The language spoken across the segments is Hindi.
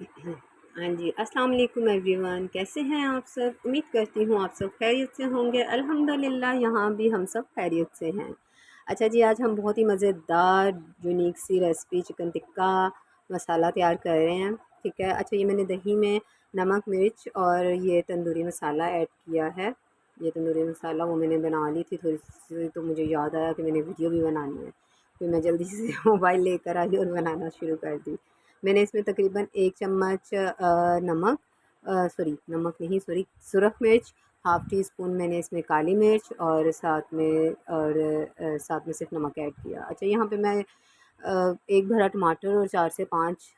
हाँ जी, अस्सलाम वालेकुम एवरीवन, कैसे हैं आप सब? उम्मीद करती हूँ आप सब खैरियत से होंगे। अल्हम्दुलिल्लाह यहाँ भी हम सब खैरियत से हैं। अच्छा जी, आज हम बहुत ही मज़ेदार यूनिक सी रेसिपी चिकन टिक्का मसाला तैयार कर रहे हैं। ठीक है, अच्छा ये मैंने दही में नमक, मिर्च और ये तंदूरी मसाला ऐड किया है। ये तंदूरी मसाला वो मैंने बना ली थी थोड़ी सी, तो मुझे याद आया कि मैंने वीडियो भी बनानी है। फिर मैं जल्दी से मोबाइल लेकर आई और बनाना शुरू कर दी। मैंने इसमें तकरीबन 1 चम्मच नमक, सॉरी सुरख मिर्च, हाफ़ टी स्पून मैंने इसमें काली मिर्च और साथ में सिर्फ नमक ऐड किया। अच्छा यहाँ पे मैं एक भरा टमाटर और 4 से 5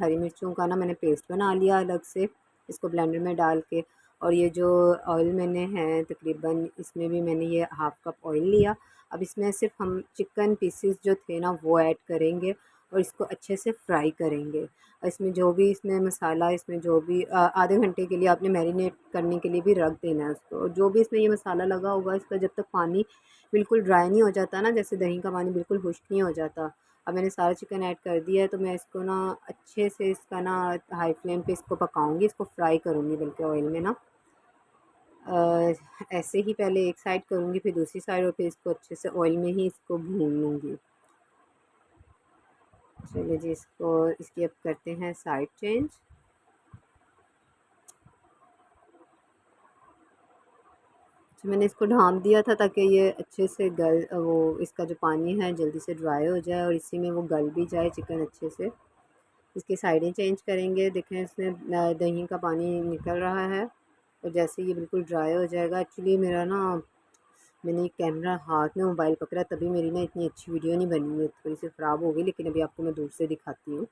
हरी मिर्चों का ना मैंने पेस्ट बना लिया अलग से, इसको ब्लेंडर में डाल के। और ये जो ऑयल मैंने है तकरीबन इसमें भी मैंने ये हाफ़ कप ऑयल लिया। अब इसमें सिर्फ हम चिकन पीसेस जो थे ना वो ऐड करेंगे और इसको अच्छे से फ्राई करेंगे। इसमें जो भी इसमें मसाला इसमें जो भी आधे घंटे के लिए आपने मैरिनेट करने के लिए भी रख देना है उसको। और जो भी इसमें ये मसाला लगा होगा इसका जब तक पानी बिल्कुल ड्राई नहीं हो जाता ना, जैसे दही का पानी बिल्कुल खुश्क नहीं हो जाता। अब मैंने सारा चिकन ऐड कर दिया है, तो मैं इसको ना अच्छे से इसका ना हाई फ्लेम पे इसको पकाऊंगी, इसको फ्राई करूँगी बल्कि ऑयल में ना। ऐसे ही पहले एक साइड करूँगी फिर दूसरी साइड और फिर इसको अच्छे से ऑयल में ही इसको भून लूँगी। चलिए जी, इसकी अब करते हैं साइड चेंज। तो मैंने इसको ढाँप दिया था ताकि ये अच्छे से वो इसका जो पानी है जल्दी से ड्राई हो जाए और इसी में वो गल भी जाए चिकन अच्छे से। इसकी साइडें चेंज करेंगे। देखें इसमें दही का पानी निकल रहा है और जैसे ये बिल्कुल ड्राई हो जाएगा। एक्चुअली मेरा ना मैंने कैमरा हाथ में मोबाइल पकड़ा तभी मेरी ना इतनी अच्छी वीडियो नहीं बनी है, थोड़ी सी ख़राब हो गई, लेकिन अभी आपको मैं दूर से दिखाती हूँ।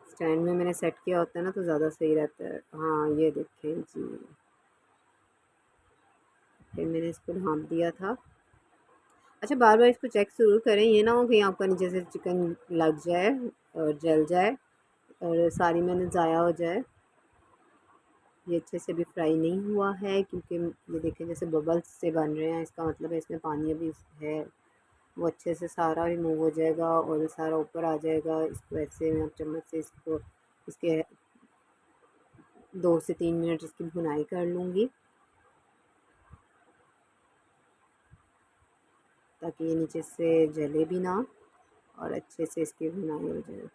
स्टैंड में मैंने सेट किया होता है ना तो ज़्यादा सही रहता है। हाँ ये देखें जी, फिर मैंने इसको ढाँप दिया था। अच्छा बार बार इसको चेक ज़रूर करें, ये ना हो कहीं आपका नीचे से चिकन लग जाए और जल जाए और सारी मेहनत ज़ाया हो जाए। ये अच्छे से भी फ्राई नहीं हुआ है क्योंकि ये देखें जैसे बबल्स से बन रहे हैं, इसका मतलब है इसमें पानी अभी है। वो अच्छे से सारा रिमूव हो जाएगा और सारा ऊपर आ जाएगा। इसको ऐसे मैं चम्मच से इसको इसके 2 से 3 मिनट इसकी भुनाई कर लूँगी ताकि ये नीचे से जले भी ना और अच्छे से इसकी भुनाई हो जाए।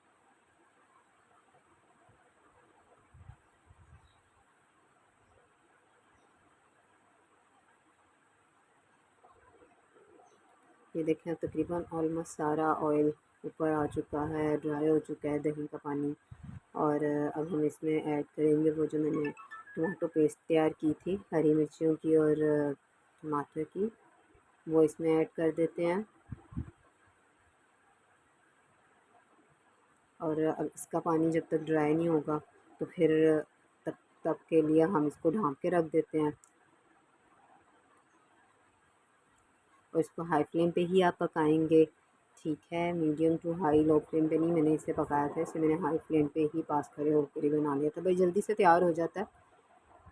ये देखें अब तकरीबन ऑलमोस्ट सारा ऑयल ऊपर आ चुका है, ड्राई हो चुका है दही का पानी। और अब हम इसमें ऐड करेंगे वो जो मैंने टमाटो पेस्ट तैयार की थी हरी मिर्चियों की और टमाटर की, वो इसमें ऐड कर देते हैं। और अब इसका पानी जब तक ड्राई नहीं होगा तो फिर तब तब के लिए हम इसको ढाँप के रख देते हैं और इसको हाई फ्लेम पे ही आप पकाएंगे। ठीक है, medium to high, low flame पे नहीं मैंने इसे पकाया था, इसे मैंने हाई फ्लेम पे ही पास खड़े होकर ही बना लिया था। भाई जल्दी से तैयार हो जाता है।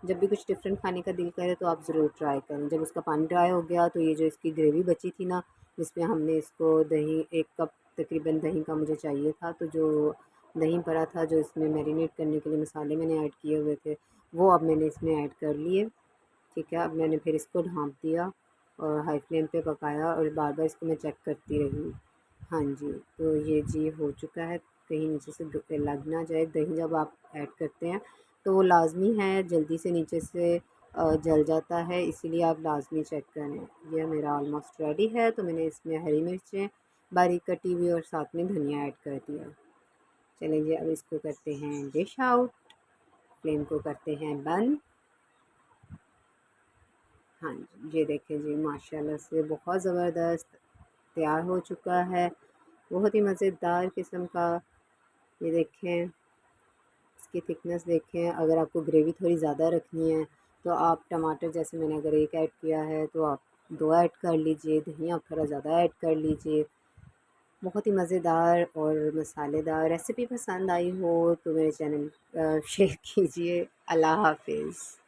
जब भी कुछ डिफरेंट खाने का दिल करे तो आप ज़रूर ट्राई करें। जब इसका पानी ड्राई हो गया तो ये जो इसकी ग्रेवी बची थी ना, जिसमें हमने इसको दही 1 कप तकरीबन दही का मुझे चाहिए था, तो जो दही पड़ा था जो इसमें मैरिनेट करने के लिए मसाले मैंने ऐड किए हुए थे वो अब मैंने इसमें ऐड कर लिए। ठीक है, अब मैंने फिर इसको ढाँप दिया और हाई फ्लेम पे पकाया और बार-बार इसको मैं चेक करती रही। हाँ जी, तो ये जी हो चुका है, कहीं नीचे से लग ना जाए। दही जब आप ऐड करते हैं तो वो लाज़मी है जल्दी से नीचे से जल जाता है, इसीलिए आप लाज़मी चेक करें। ये मेरा ऑलमोस्ट रेडी है, तो मैंने इसमें हरी मिर्चें बारीक कटी हुई और साथ में धनिया ऐड कर दिया। चलें जी, अब इसको करते हैं डिश आउट, फ्लेम को करते हैं बंद। हाँ जी, ये देखें जी माशाल्लाह से बहुत ज़बरदस्त तैयार हो चुका है, बहुत ही मज़ेदार किस्म का। ये देखें, इसकी थिकनेस देखें। अगर आपको ग्रेवी थोड़ी ज़्यादा रखनी है तो आप टमाटर जैसे मैंने अगर 1 ऐड किया है तो आप 2 ऐड कर लीजिए, दही आप थोड़ा ज़्यादा ऐड कर लीजिए। बहुत ही मज़ेदार और मसालेदार रेसिपी पसंद आई हो तो मेरे चैनल शेयर कीजिए। अल्लाह हाफ़िज़।